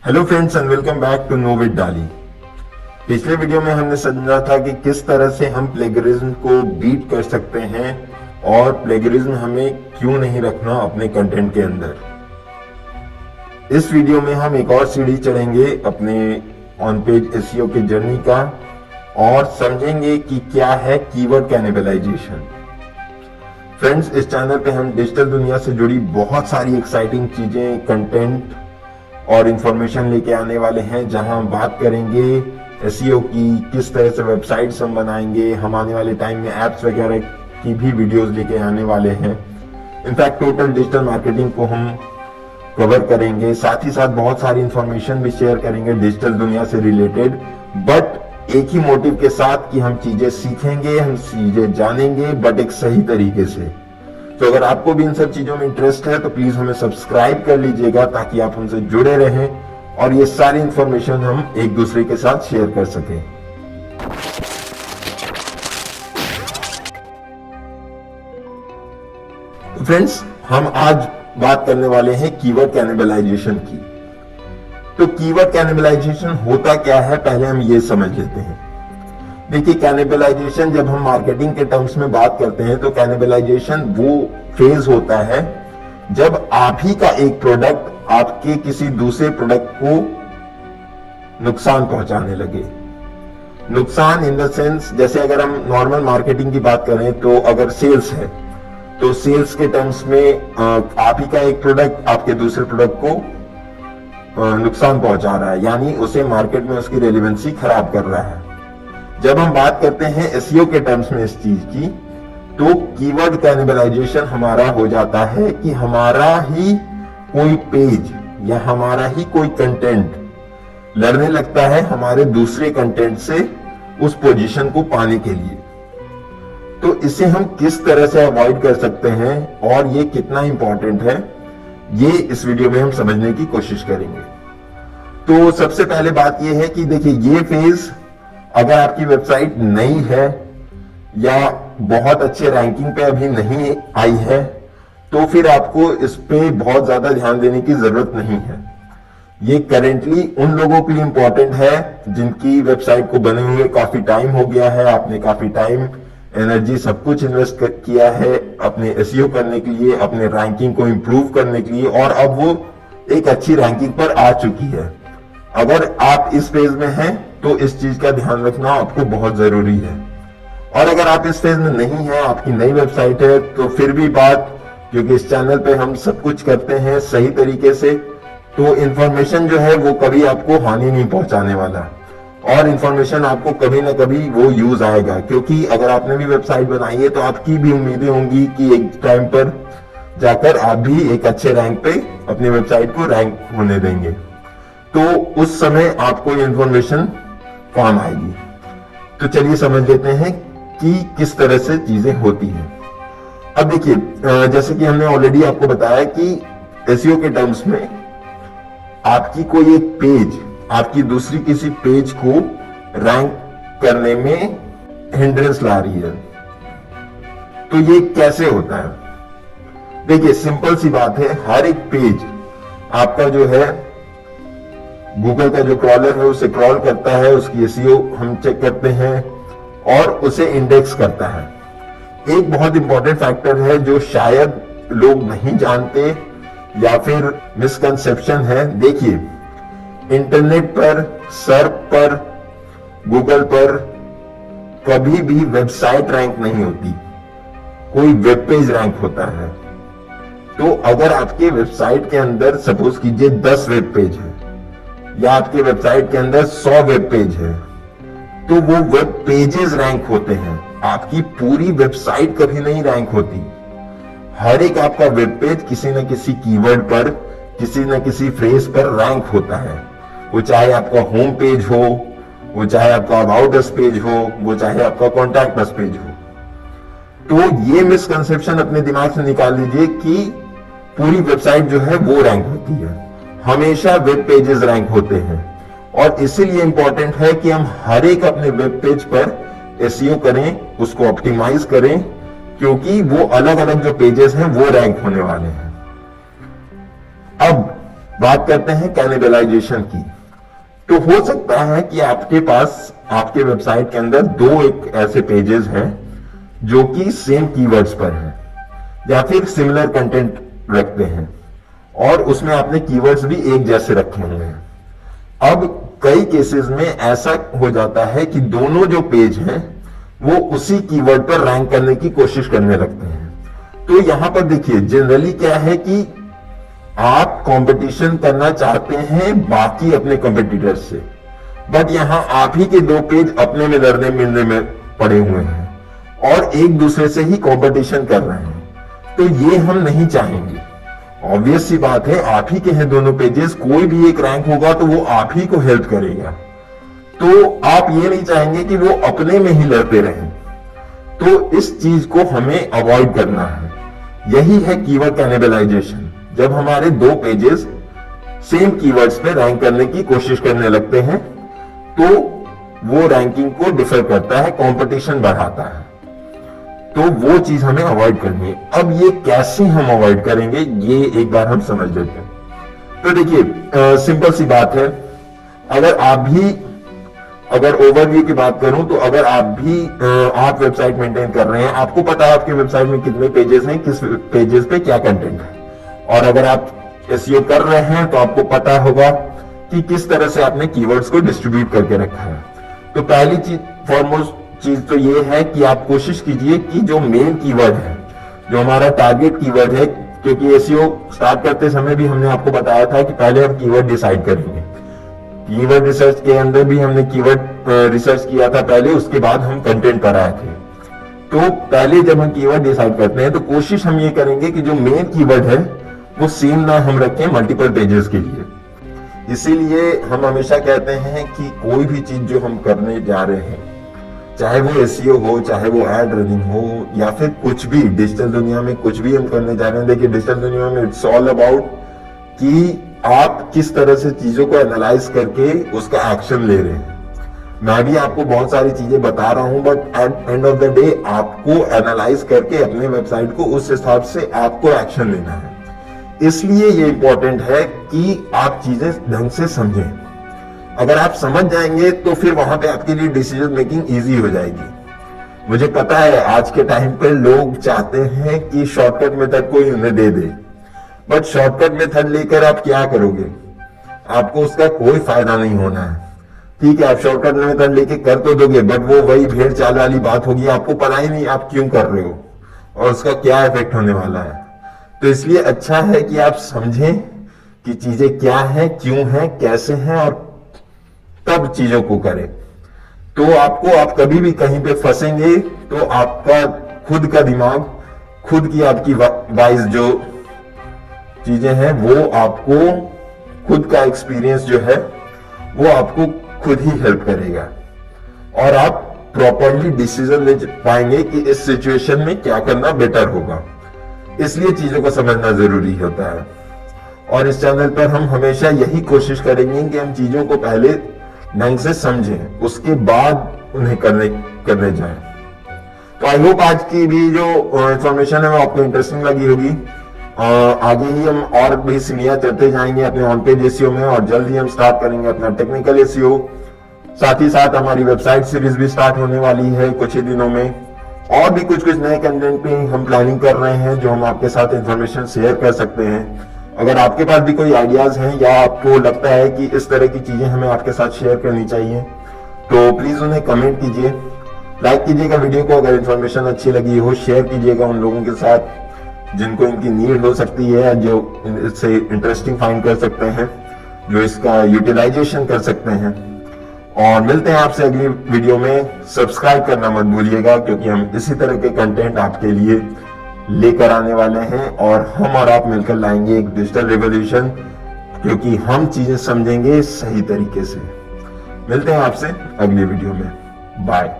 Hello friends and welcome back to know with Dolly. पिछले video में हमने समझा था कि किस तरह से हम प्लेगरिज्म को बीट कर सकते हैं और प्लेगरिज्म हमें क्यों नहीं रखना अपने कंटेंट के अंदर। इस वीडियो में हम एक और सीढ़ी चढ़ेंगे अपने ऑन पेज एसईओ की जर्नी का और समझेंगे कि क्या है कीवर्ड कैनिबलाइजेशन। फ्रेंड्स, इस चैनल पे हम डिजिटल दुनिया से जुड़ी बहुत सारी एक्साइटिंग चीजें, कंटेंट और इंफॉर्मेशन लेके आने वाले हैं, जहां हम बात करेंगे एसईओ की, किस तरह से वेबसाइट्स हम बनाएंगे। हम आने वाले टाइम में एप्स वगैरह की भी वीडियोस लेके आने वाले हैं। इनफैक्ट टोटल डिजिटल मार्केटिंग को हम कवर करेंगे, साथ ही साथ बहुत सारी इंफॉर्मेशन भी शेयर करेंगे डिजिटल दुनिया से रिलेटेड, बट एक ही मोटिव के साथ कि हम चीजें सीखेंगे, हम चीजें जानेंगे, बट एक सही तरीके से। तो अगर आपको भी इन सब चीजों में इंटरेस्ट है तो प्लीज हमें सब्सक्राइब कर लीजिएगा ताकि आप हमसे जुड़े रहें और ये सारी इंफॉर्मेशन हम एक दूसरे के साथ शेयर कर सकें। तो फ्रेंड्स, हम आज बात करने वाले हैं कीवर्ड कैनिबलाइजेशन की। तो कीवर्ड कैनिबलाइजेशन होता क्या है, पहले हम ये समझ लेते हैं। देखिए, कैनिबलाइजेशन जब हम मार्केटिंग के टर्म्स में बात करते हैं तो कैनिबलाइजेशन वो फेज होता है जब आप ही का एक प्रोडक्ट आपके किसी दूसरे प्रोडक्ट को नुकसान पहुंचाने लगे। नुकसान इन द सेंस, जैसे अगर हम नॉर्मल मार्केटिंग की बात करें तो अगर सेल्स है तो सेल्स के टर्म्स में आप ही का एक प्रोडक्ट आपके दूसरे प्रोडक्ट को नुकसान पहुंचा रहा है, यानी उसे मार्केट में उसकी रेलेवेंसी खराब कर रहा है। जब हम बात करते हैं एसईओ के टर्म्स में इस चीज की, तो कीवर्ड कैनिबलाइजेशन हमारा हो जाता है कि हमारा ही कोई पेज या हमारा ही कोई कंटेंट लड़ने लगता है हमारे दूसरे कंटेंट से उस पोजीशन को पाने के लिए। तो इसे हम किस तरह से अवॉइड कर सकते हैं और ये कितना इंपॉर्टेंट है, ये इस वीडियो में हम समझने की कोशिश करेंगे। तो सबसे पहले बात यह है कि देखिए, ये फेज अगर आपकी वेबसाइट नई है या बहुत अच्छे रैंकिंग पे अभी नहीं आई है तो फिर आपको इस पे बहुत ज्यादा ध्यान देने की जरूरत नहीं है। ये करेंटली उन लोगों के लिए इंपॉर्टेंट है जिनकी वेबसाइट को बने हुए काफी टाइम हो गया है, आपने काफी टाइम, एनर्जी, सब कुछ इन्वेस्ट किया है अपने एसईओ करने के लिए, अपने रैंकिंग को इंप्रूव करने के लिए, और अब वो एक अच्छी रैंकिंग पर आ चुकी है। अगर आप इस फेज में हैं तो इस चीज का ध्यान रखना आपको बहुत जरूरी है। और अगर आप इस फेज में नहीं है, आपकी नई वेबसाइट है, तो फिर भी बात, क्योंकि इस चैनल पे हम सब कुछ करते हैं सही तरीके से, तो इंफॉर्मेशन जो है वो कभी आपको हानि नहीं पहुंचाने वाला और इंफॉर्मेशन आपको कभी ना कभी वो यूज आएगा। क्योंकि अगर आपने भी वेबसाइट बनाई है तो आपकी भी उम्मीदें होंगी कि एक टाइम पर जाकर आप भी एक अच्छे रैंक पे अपनी वेबसाइट को रैंक होने देंगे, तो उस समय आपको ये इंफॉर्मेशन काम आएगी। तो चलिए समझ लेते हैं कि किस तरह से चीजें होती हैं। अब देखिए, जैसे कि हमने ऑलरेडी आपको बताया कि एसईओ के टर्म्स में आपकी कोई एक पेज आपकी दूसरी किसी पेज को रैंक करने में हिंड्रेंस ला रही है। तो ये कैसे होता है? देखिए, सिंपल सी बात है, हर एक पेज आपका जो है गूगल का जो क्रॉलर है उसे क्रॉल करता है, उसकी एसईओ हम चेक करते हैं और उसे इंडेक्स करता है। एक बहुत इंपॉर्टेंट फैक्टर है जो शायद लोग नहीं जानते या फिर मिसकंसेप्शन है। देखिए, इंटरनेट पर, सर्च पर, गूगल पर कभी भी वेबसाइट रैंक नहीं होती, कोई वेब पेज रैंक होता है। तो अगर आपके वेबसाइट के अंदर सपोज कीजिए 10 वेब पेज है या आपके वेबसाइट के अंदर 100 वेब पेज है, तो वो वेब पेजेस रैंक होते हैं, आपकी पूरी वेबसाइट कभी नहीं रैंक होती। हर एक आपका वेब पेज किसी न किसी कीवर्ड पर, किसी न किसी फ्रेज पर रैंक होता है। वो चाहे आपका होम पेज हो, वो चाहे आपका अबाउट अस पेज हो, वो चाहे आपका कॉन्टैक्ट अस पेज हो। तो ये मिसकंसेप्शन अपने दिमाग से निकाल लीजिए कि पूरी वेबसाइट जो है वो रैंक होती है। हमेशा वेब पेजेस रैंक होते हैं और इसीलिए इंपॉर्टेंट है कि हम हर एक अपने वेब पेज पर एसईओ करें, उसको ऑप्टिमाइज करें, क्योंकि वो अलग अलग जो पेजेस हैं वो रैंक होने वाले हैं। अब बात करते हैं कैनिबलाइजेशन की। तो हो सकता है कि आपके पास आपके वेबसाइट के अंदर दो एक ऐसे पेजेस हैं जो कि सेम कीवर्ड्स पर हैं या फिर सिमिलर कंटेंट रखते हैं और उसमें आपने कीवर्ड्स भी एक जैसे रखे हुए हैं। अब कई केसेस में ऐसा हो जाता है कि दोनों जो पेज हैं वो उसी कीवर्ड पर रैंक करने की कोशिश करने लगते हैं। तो यहां पर देखिए जनरली क्या है कि आप कंपटीशन करना चाहते हैं बाकी अपने कंपटीटर्स से, बट यहां आप ही के दो पेज अपने में लड़ने मिलने में पड़े हुए हैं और एक दूसरे से ही कंपटीशन कर रहे हैं। तो ये हम नहीं चाहेंगे। ऑब्वियस सी बात है, आप ही के हैं दोनों पेजेस, कोई भी एक रैंक होगा तो वो आप ही को हेल्प करेगा। तो आप ये नहीं चाहेंगे कि वो अपने में ही लड़ते रहें। तो इस चीज को हमें अवॉइड करना है। यही है कीवर्ड कैनिबलाइजेशन। जब हमारे दो पेजेस सेम कीवर्ड्स पे रैंक करने की कोशिश करने लगते हैं तो वो रैंकिंग को डिफर करता है, कंपटीशन बढ़ाता है। तो वो चीज हमें अवॉइड करनी है। अब ये कैसे हम अवॉइड करेंगे ये एक बार हम समझ लेते हैं। तो देखिए सिंपल सी बात है, अगर ओवरव्यू की बात करूं तो अगर आप वेबसाइट मेंटेन कर रहे हैं, आपको पता है आपके वेबसाइट में कितने पेजेस हैं, किस पेजेस पे क्या कंटेंट है, और अगर आप एसईओ कर रहे हैं तो आपको पता होगा कि किस तरह से आपने कीवर्ड्स को डिस्ट्रीब्यूट करके रखा है। तो पहली चीज, फॉरमोस्ट चीज तो ये है कि आप कोशिश कीजिए कि जो मेन कीवर्ड है, जो हमारा टारगेट कीवर्ड है, क्योंकि एसईओ स्टार्ट करते समय भी हमने आपको बताया था कि पहले हम कीवर्ड डिसाइड करेंगे। कीवर्ड रिसर्च के अंदर भी हमने कीवर्ड रिसर्च किया था पहले, उसके बाद हम कंटेंट पर आए थे। तो पहले जब हम कीवर्ड डिसाइड करते हैं तो कोशिश हम ये करेंगे कि जो मेन कीवर्ड है वो सेम ना हम रखें मल्टीपल पेजेस के लिए। इसीलिए हम हमेशा कहते हैं कि कोई भी चीज जो हम करने जा रहे हैं, चाहे वो एसईओ हो, चाहे वो एड रनिंग हो, या फिर कुछ भी डिजिटल दुनिया में कुछ भी हम करने जा रहे हैं। देखिए डिजिटल दुनिया में इट्स ऑल अबाउट कि आप किस तरह से चीजों को एनालाइज करके उसका एक्शन ले रहे हैं। मैं भी आपको बहुत सारी चीजें बता रहा हूं, but at end of the day आपको एनालाइज करके अपने वेबसाइट को उस हिसाब से आपको एक्शन लेना है। इसलिए ये इंपॉर्टेंट है कि आप चीजें ढंग से समझें। अगर आप समझ जाएंगे तो फिर वहां पे आपके लिए डिसीजन मेकिंग इजी हो जाएगी। मुझे पता है आज के टाइम पे लोग चाहते हैं कि शॉर्टकट मेथड कोई उन्हें दे दे, बट शॉर्टकट मेथड लेकर आप क्या करोगे? आपको उसका कोई फायदा नहीं होना है। ठीक है, आप शॉर्टकट मेथड लेके कर तो दोगे, बट वो वही भेड़ चाल वाली बात होगी। आपको पता ही नहीं आप क्यों कर रहे हो और उसका क्या इफेक्ट होने वाला है। तो इसलिए अच्छा है कि आप समझें कि चीजें क्या हैं, क्यों हैं, कैसे हैं, और तब चीजों को करें। तो आप कभी भी कहीं पे फंसेंगे तो आपका खुद का दिमाग, खुद की आपकी वाइज जो चीजें हैं, वो आपको खुद का एक्सपीरियंस जो है वो आपको खुद ही हेल्प करेगा और आप प्रॉपरली डिसीजन ले पाएंगे कि इस सिचुएशन में क्या करना बेटर होगा। इसलिए चीजों को समझना जरूरी होता है और इस चैनल पर हम हमेशा यही कोशिश करेंगे कि हम चीजों को पहले ढंग से समझें, उसके बाद उन्हें करने जाएं। तो आई होप आज की भी जो इंफॉर्मेशन है वो आपको इंटरेस्टिंग लगी होगी। आगे ही हम और भी सीढ़ियां चढ़ते जाएंगे अपने ऑन पेज एसईओ में और जल्द ही हम स्टार्ट करेंगे अपना टेक्निकल एसईओ। साथ ही साथ हमारी वेबसाइट सीरीज भी स्टार्ट होने वाली है कुछ ही दिनों में, और भी कुछ नए कंटेंट पे हम प्लानिंग कर रहे हैं जो हम आपके साथ इंफॉर्मेशन शेयर कर सकते हैं। अगर आपके पास भी कोई आइडियाज हैं या आपको लगता है कि इस तरह की चीजें हमें आपके साथ शेयर करनी चाहिए तो प्लीज उन्हें कमेंट कीजिए, लाइक कीजिएगा वीडियो को। अगर इंफॉर्मेशन अच्छी लगी हो शेयर कीजिएगा उन लोगों के साथ जिनको इनकी नीड हो सकती है, जो इससे इंटरेस्टिंग फाइंड कर सकते हैं, जो इसका यूटिलाइजेशन कर सकते हैं। और मिलते हैं आपसे अगली वीडियो में। सब्सक्राइब करना मत भूलिएगा क्योंकि हम इसी तरह के कंटेंट आपके लिए लेकर आने वाले हैं और हम और आप मिलकर लाएंगे एक डिजिटल रिवॉल्यूशन, क्योंकि हम चीजें समझेंगे सही तरीके से। मिलते हैं आपसे अगली वीडियो में। बाय।